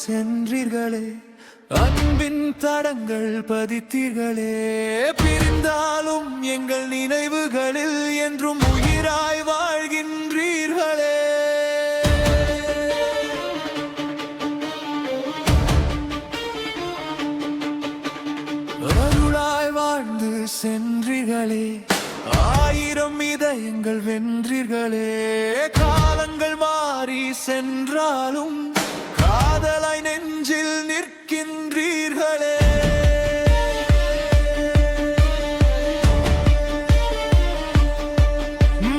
சென்றீர்களே, அன்பின் தடங்கள் பதித்தீர்களே. பிரிந்தாலும் எங்கள் நினைவுகளில் என்றும் உயிராய் வாழ்கின்றீர்களே. அருளாய் வாழ்ந்து சென்றீர்களே, ஆயிரம் இதயங்கள் வென்றீர்களே. காலங்கள் மாறி சென்றாலும் காதலாய் நெஞ்சில் நிற்கின்றீர்களே.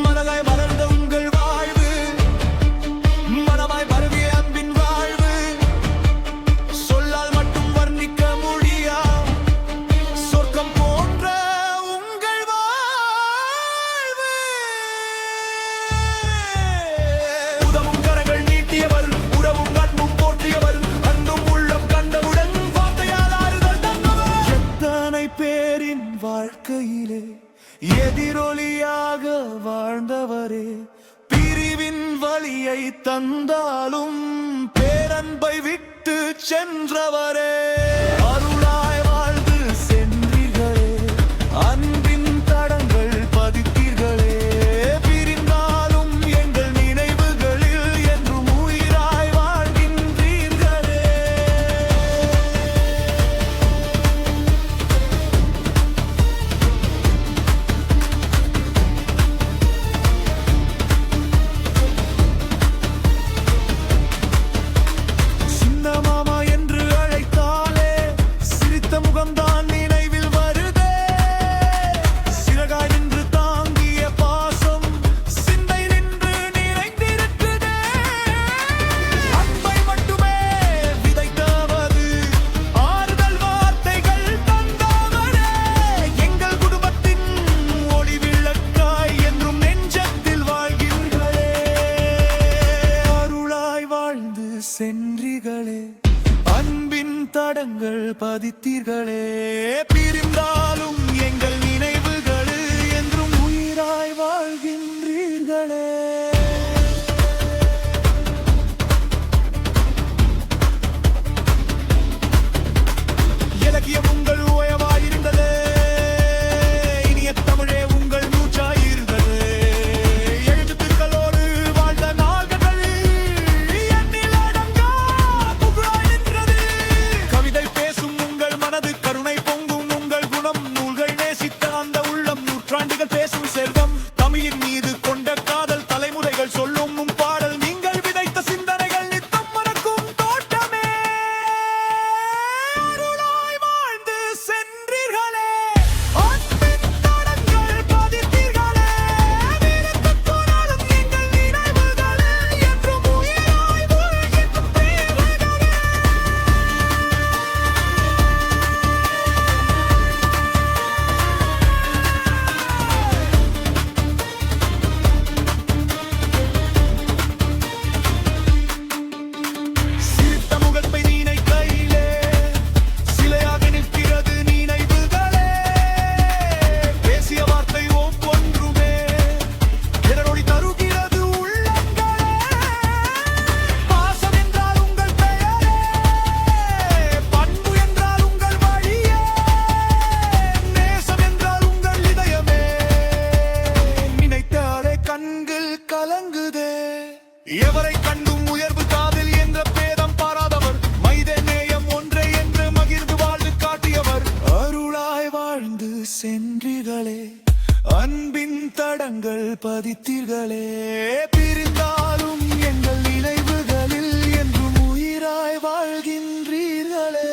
மலராய் மலர்ந்த உங்கள் வாழ்வு, மனமாய் பரவிய அன்பின் வாழ்வு, சொல்லால் மட்டும் வர்ணிக்க முடியா சொர்க்கம் போன்ற உங்கள் வாழ்வு. உதவும் கரங்கள் நீட்டியவர், உறவும் அன்பும் போற்றியவர், அன்பும் உள்ளம் கண்டவுடன் வார்த்தையால் ஆறுதல் தந்தவர். எத்தனை பேரின் வாழ்க்கையிலே எதிரொலியாக வாழ்ந்தவரே, பிரிவின் வலியை தந்தாலும் பேரன்பை விட்டு சென்றவரே. அருளாய் வாழ்ந்து சென்றீர்களே, அன்பின் தடங்கள் பதித்தீர்களே. பிரிந்தாலும் எங்கள் நினைவுகளில் என்றும் உயிராய் வாழ்கின்றீர்களே. சின்ன மாமா என்று அழைத்தாலே சிரித்த முகம்தான் நினைவில் வருதே. சிறகாய் நின்று தாங்கிய பாசம் சிந்தை நின்று நிறைந்திருக்குதே. அன்பை மட்டுமே விதைத்தவது, ஆறுதல் வார்த்தைகள் தந்தவரே. எங்கள் குடும்பத்தின் ஒளி விளக்காய் என்றும் நெஞ்சத்தில் வாழ்கிறீர்களே. அருளாய் வாழ்ந்து சென்றீர்களே, அன்பின் தடங்கள் பதித்தீர்களே. பிரிந்தாலும் எங்கள் நினைவுகளில் என்றும் உயிராய் வாழ்கின்றீர்களே. இலக்கியம் உங்கள் ஓயவாயிருந்தது, இனிய தமிழே உங்கள் மூச்சாயிருந்தது. எழுத்துக்களோடு வாழ்ந்த நாள்கள் எண்ணில் அடங்கா புகழாய் நின்றது. கவிதை பேசும் உங்கள் மனது, கருணை பொங்கும் உங்கள் குணம், நூல்கள் நேசித்த அந்த உள்ளம், நூற்றாண்டுகள் பேசும் செல்வம். தமிழின் மீது கொண்ட காதல், தலைமுறைகள் சொல்லும் பாடல், நீங்கள் விதைத்த சிந்தனைகள் நித்தம் மறக்கும் தோட்டமே. அருளாய் வாழ்ந்து சென்றீர்களே, அன்பின் தடங்கள் பதித்தீர்களே. வீரத்துப் போராடும் எங்கள் நினைவுகளில் என்றும் உயிராய் வாழ்கின்றீர்களே. சிரித்த முகத்தை நினைக்கையிலே சிலையாக நிற்கிறது நினைவுகளே. பேசிய வார்த்தை ஒவ்வொன்றுமே எரனொளி தருகிறது உள்ளங்களே. பாசம் என்றால் உங்கள் பெயரே, பண்பு என்றால் உங்கள் வழியே, நேசம் என்றால் உங்கள் இதயமே. நினைத்தாலே கண்கள் கலங்குதே. எவரை கண்டும் உயர்வு காதல் என்ற பேதம் பாராதவர், மைத நேயம் ஒன்றே என்று மகிழ்ந்து வாழ்ந்து காட்டியவர். அருளாய் வாழ்ந்து சென்றீர்களே, அன்பின் தடங்கள் பதித்தீர்களே. பிரிந்தாலும் எங்கள் நினைவுகளில் என்றும் உயிராய் வாழ்கின்றீர்களே.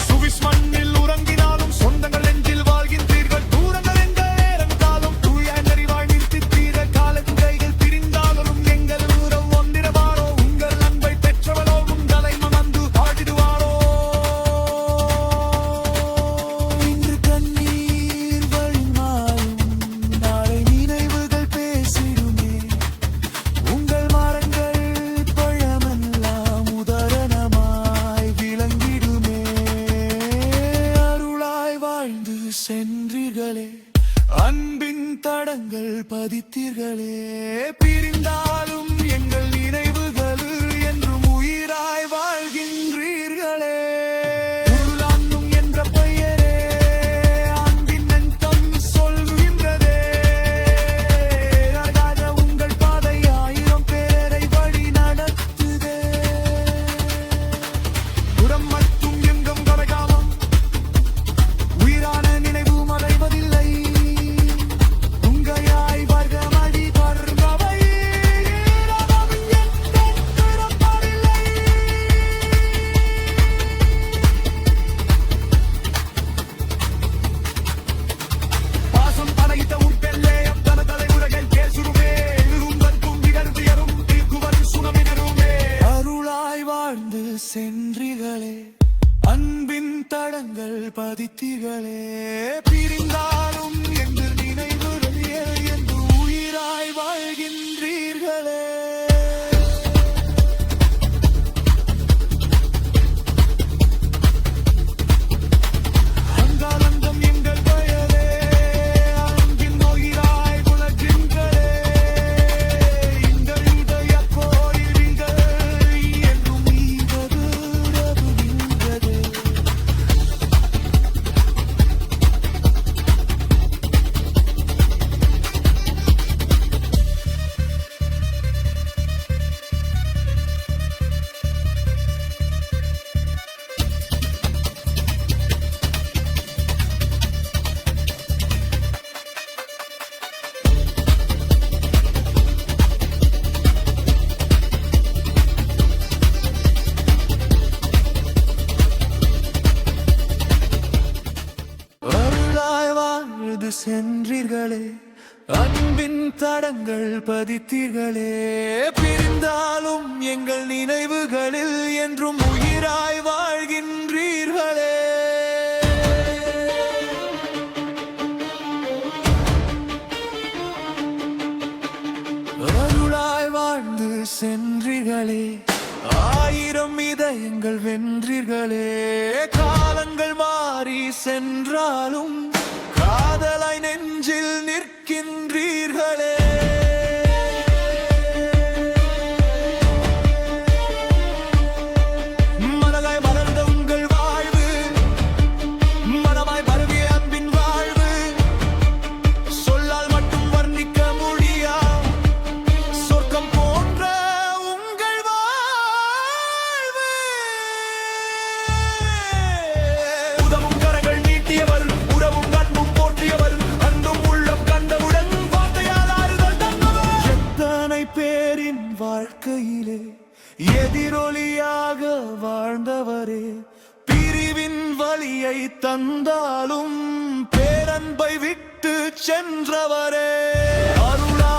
சுவிஸ் மண்ணில் உறங்கினாலும் சொந்தங்கள் நெஞ்சில் வாழ்கின்றீர்கள். தூரங்கள் எங்கள் நேரங்காலும் தூய நெறிவாய் நிறுத்தித்தீர்கள். காலங்கைகள் பிரிந்தாலும் எங்கள் உறவு ஒன்றிடவாரோ. உங்கள் அன்பை பெற்றவளோ உங்களை மணந்து ஆடிடுவாரோ. இந்த பதித்தீர்களே. பிரிந்தாலும் எங்கள் நினைவுகளில் என்றும் உயிராய் வாழ்கின்றீர்களே. உருளான்னும் என்ற பெயரே அன்பின் நெஞ்சம் சொல்கின்றதே. அழகாக உங்கள் பாதை 1000 பேரை வழி நடத்துதே. புறம் மட்டும் எங்கும் கரைகாலம் உயிரான நினைவு மறைவதில்லை. உங்கையாய் வர்க்கமடி பர்வவை ஈரமும் எங்கும் பிறப்பதில்லை. பாசம் பழகிட்ட உன் பெல்லே எத்தனை தலைமுறைகள் பேசுருமே. எழுதும் நிகழ்வியரும் தீர்க்குவன் சுனமினருமே. அருளாய் வாழ்ந்து சென்றீர்களே, அன்பின் தடங்கள் பதித்தீர்களே. பிரிந்தாலும் எங்கள் நினைவுகளில் என்று உயிராய் வாழ்கின்றீர்களே. அங்காலங்கம் எங்கள் பெயரே அன்பின் உயிராய் உலகின்றே. எங்கள் இதய கோயில்கள் என்றும் ஈடுபடுகின்றதே. அருளாய் வாழ்ந்து சென்றீர்களே, அன்பின் தடங்கள் பதித்தீர்களே. பிரிந்தாலும் எங்கள் நினைவுகளில் என்றும் உயிராய் வாழ்கின்றீர்களே. அருளாய் வாழ்ந்து சென்றீர்களே, 1000 இதயங்கள் வென்றீர்களே. காலங்கள் மாறி சென்றாலும் காதலாய் நெஞ்சில் நிற்கின்றீர்களே. மனதாய் மலர்ந்த உங்கள் வாழ்வு, மனமாய் பரவிய அன்பின் வாழ்வு, சொல்லால் மட்டும் வர்ணிக்க முடியா சொர்க்கம் போன்ற உங்கள் வாழ்வு. உதவும் கரங்கள் நீட்டியவர், உறவும் அன்பும் போற்றியவர், அன்பும் உள்ளம் கண்டவுடன் வார்த்தையால் ஆறுதல் தந்தவர். எத்தனை பேரின் வாழ்க்கையிலே எதிரொலியாக வாழ்ந்தவரே. பிரிவின் வலியை தந்தாலும் பேரன்பை விட்டு சென்றவரே. அருளா